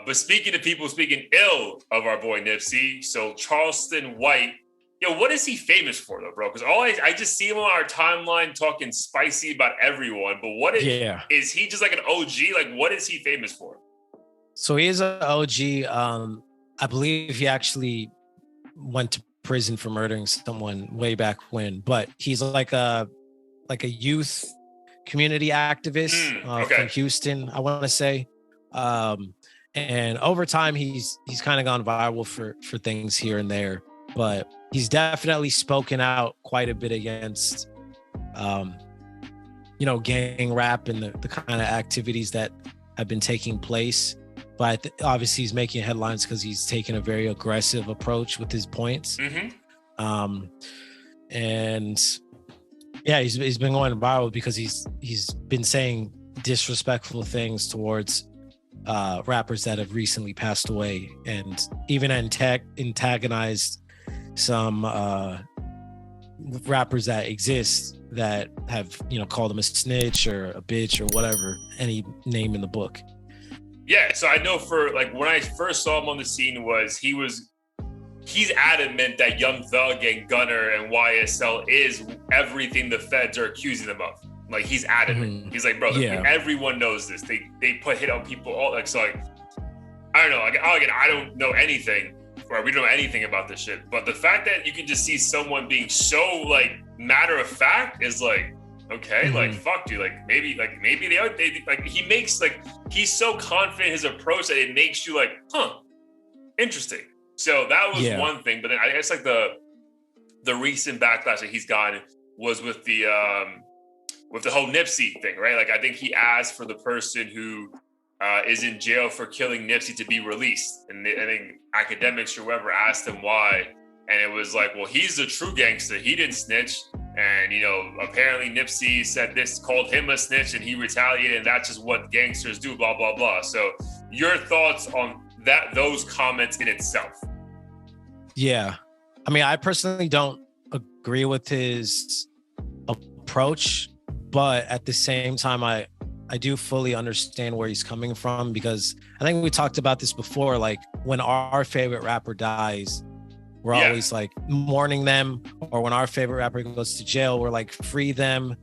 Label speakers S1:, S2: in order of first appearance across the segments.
S1: But speaking of people speaking ill of our boy Nipsey, so Charleston White, what is he famous for though, bro? Because I just see him on our timeline talking spicy about everyone. But is he just like an OG? Like, what is he famous for?
S2: So he is an OG. I believe he actually went to prison for murdering someone way back when, but he's like a youth community activist from Houston, I want to say. And over time, he's kind of gone viral for things here and there, but he's definitely spoken out quite a bit against, gang rap and the kind of activities that have been taking place. But obviously, he's making headlines because he's taken a very aggressive approach with his points.
S1: Mm-hmm.
S2: And yeah, he's been going viral because he's been saying disrespectful things towards rappers that have recently passed away, and even antagonized some rappers that exist that have called him a snitch or a bitch or whatever, any name in the book.
S1: Yeah, so I know for like when I first saw him on the scene he's adamant that Young Thug and Gunner and YSL is everything the feds are accusing them of. Like, he's adamant. Mm-hmm. He's like, bro, everyone knows this. They put hit on people all I don't know. Like, I don't know anything, or we don't know anything about this shit. But the fact that you can just see someone being so like matter of fact is like, okay, mm-hmm. like fuck, dude. Maybe he makes he's so confident in his approach that it makes you like, interesting. So that was one thing. But then I guess the recent backlash that he's gotten was with the whole Nipsey thing, right? Like, I think he asked for the person who is in jail for killing Nipsey to be released. And I think academics or whoever asked him why. And it was like, well, he's a true gangster. He didn't snitch. And, apparently Nipsey said this, called him a snitch, and he retaliated. And that's just what gangsters do, blah, blah, blah. So your thoughts on those comments in itself?
S2: Yeah. I mean, I personally don't agree with his approach, but at the same time, I do fully understand where he's coming from, because I think we talked about this before. Like, when our favorite rapper dies, we're always like mourning them, or when our favorite rapper goes to jail, we're like, free them.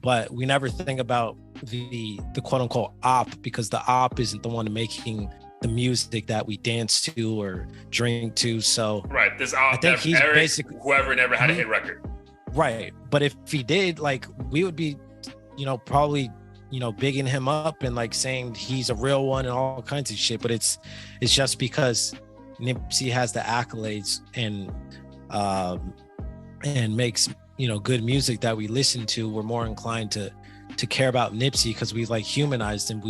S2: But we never think about the quote unquote op, because the op isn't the one making the music that we dance to or drink to. So
S1: right, this op, I think he's basically whoever never had a hit record.
S2: Right, but if he did, like, we would be, probably, bigging him up and like saying he's a real one and all kinds of shit. But it's just because Nipsey has the accolades and makes good music that we listen to, we're more inclined to care about Nipsey because we've like humanized him.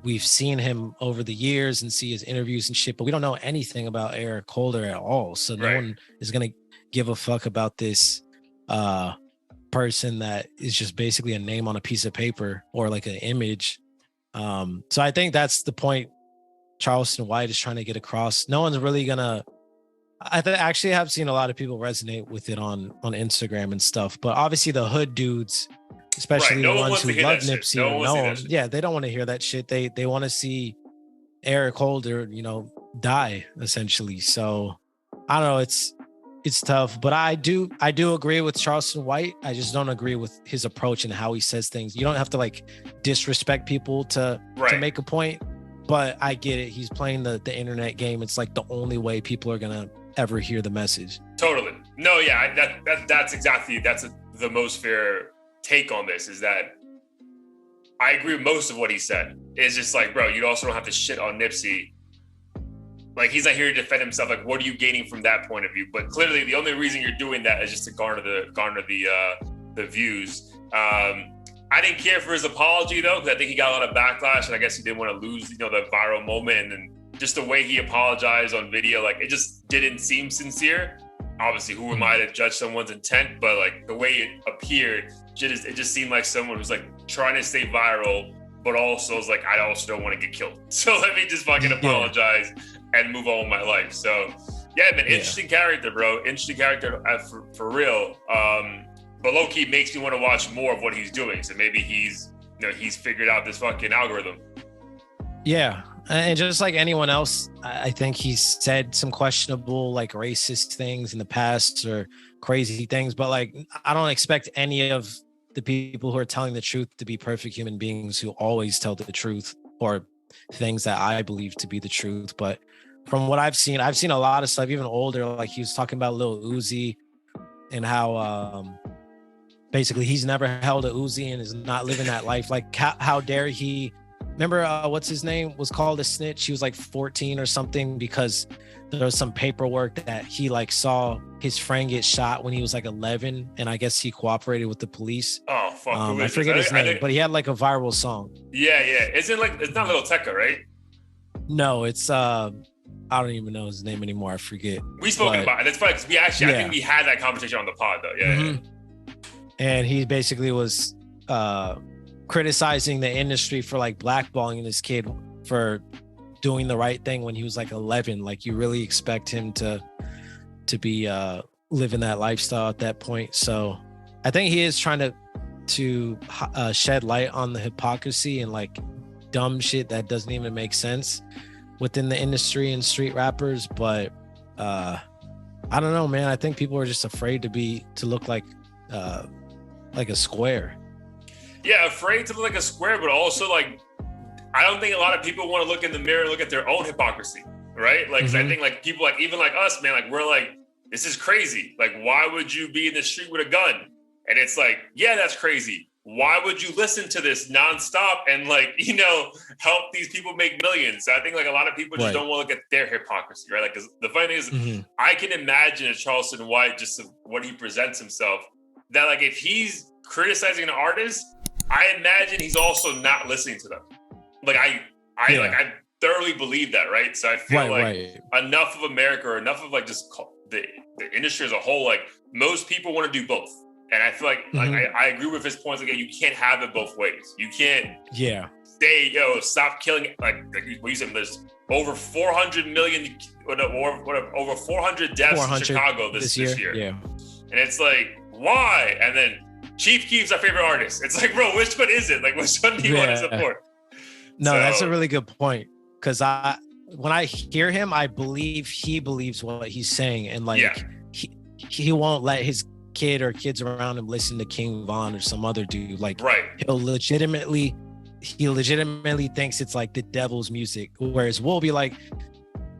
S2: We've seen him over the years and see his interviews and shit, but we don't know anything about Eric Holder at all. So no one is gonna give a fuck about this person that is just basically a name on a piece of paper or like an image. So I think that's the point Charleston White is trying to get across. No one's really gonna. Actually have seen a lot of people resonate with it on Instagram and stuff, but obviously the hood dudes, especially the ones who love Nipsey, they don't want to hear that shit. They want to see Eric Holder, die essentially. So I don't know. It's tough, but I do agree with Charleston White. I just don't agree with his approach and how he says things. You don't have to like disrespect people to make a point, but I get it. He's playing the internet game. It's like the only way people are gonna ever hear the message.
S1: Totally. No, yeah, that's the most fair take on this, is that I agree with most of what he said. It's just like, bro, you also don't have to shit on Nipsey. Like, he's not here to defend himself. Like, what are you gaining from that point of view? But clearly, the only reason you're doing that is just to garner the views. I didn't care for his apology though, because I think he got a lot of backlash, and I guess he didn't want to lose, the viral moment, and then just the way he apologized on video, like, it just didn't seem sincere. Obviously, who am I to judge someone's intent? But like, the way it appeared, it just seemed like someone who's like trying to stay viral, but also is like, I also don't want to get killed. So let me just fucking apologize and move on with my life. So yeah, man, interesting character, bro. Interesting character for real. But low-key makes me want to watch more of what he's doing. So maybe he's figured out this fucking algorithm.
S2: Yeah, And just like anyone else, I think he's said some questionable, like racist things in the past or crazy things, but like I don't expect any of the people who are telling the truth to be perfect human beings who always tell the truth or things that I believe to be the truth. But from what I've seen a lot of stuff, even older, like he was talking about Lil Uzi and how basically he's never held a Uzi and is not living that life. Like how dare he? Remember what's his name was called a snitch? He was like 14 or something because there was some paperwork that he like saw his friend get shot when he was like 11, and I guess he cooperated with the police.
S1: Oh fuck!
S2: I forget his name, but he had like a viral song.
S1: Yeah. Isn't like it's not Little Tecca, right?
S2: No, it's I don't even know his name anymore. I forget.
S1: We spoke about it. It's funny because we actually I think we had that conversation on the pod though. Yeah.
S2: Mm-hmm. And he basically was criticizing the industry for like blackballing this kid for doing the right thing when he was like 11. Like you really expect him to be living that lifestyle at that point. So I think he is trying to shed light on the hypocrisy and like dumb shit that doesn't even make sense within the industry and street rappers. But I don't know, man. I think people are just afraid to look like a square.
S1: Yeah, afraid to look like a square, but also like I don't think a lot of people want to look in the mirror and look at their own hypocrisy, right? Like, 'cause I think like people like even like us, man, like we're like, this is crazy. Like, why would you be in the street with a gun? And it's like, yeah, that's crazy. Why would you listen to this nonstop and like, you know, help these people make millions? So I think like a lot of people just don't want to look at their hypocrisy, right? Like, 'cause the funny thing is, I can imagine a Charleston White, just what he presents himself, that like if he's criticizing an artist, I imagine he's also not listening to them. Like I thoroughly believe that, right? So I feel enough of America or enough of like just the industry as a whole, like most people want to do both. And I feel like I agree with his points. Like you can't have it both ways. You can't say, yo, stop killing. Like what you said, there's over 400 million or over 400 deaths in Chicago this year.
S2: Yeah.
S1: And it's like, why? And then Chief Keef's our favorite artist. It's like, bro, which one is it? Like, which one do you want to support?
S2: No, that's a really good point. Because when I hear him, I believe he believes what he's saying, and like he won't let his kid or kids around him listen to King Von or some other dude. Like, he legitimately thinks it's like the devil's music. Whereas we'll be like,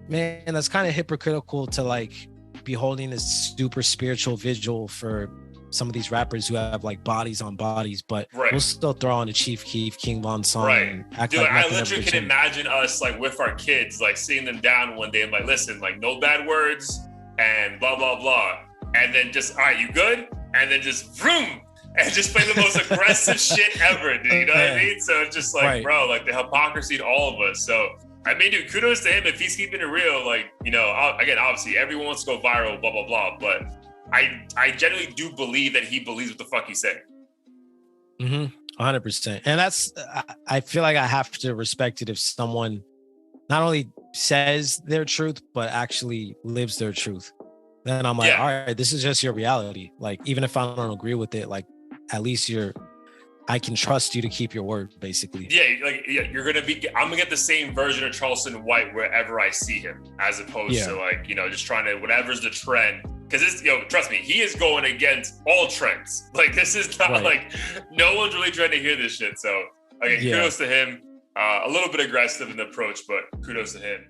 S2: man, that's kind of hypocritical to like be holding this super spiritual vigil for some of these rappers who have like bodies on bodies, but we'll still throw on a Chief Keef, King Von song. And act
S1: Dude,
S2: like
S1: I literally can imagine us like with our kids, like sitting them down one day and like, listen, like no bad words and blah, blah, blah. And then just, all right, you good? And then just vroom and just play the most aggressive shit ever, dude. You know what I mean? So it's just like, bro, like the hypocrisy to all of us. So I mean, dude, kudos to him if he's keeping it real. Like, you know, again, obviously everyone wants to go viral, blah, blah, blah. But I generally do believe that he believes what the fuck he's saying.
S2: 100%. And I feel like I have to respect it if someone not only says their truth, but actually lives their truth. Then I'm like, all right, this is just your reality. Like, even if I don't agree with it, like at least I can trust you to keep your word, basically. I'm gonna get the same version of Charleston White wherever I see him, as opposed to like, you know, just trying to, whatever's the trend. Because it's, trust me, he is going against all trends. Like, this is not like, no one's really trying to hear this shit. So, again, kudos to him. A little bit aggressive in the approach, but kudos to him.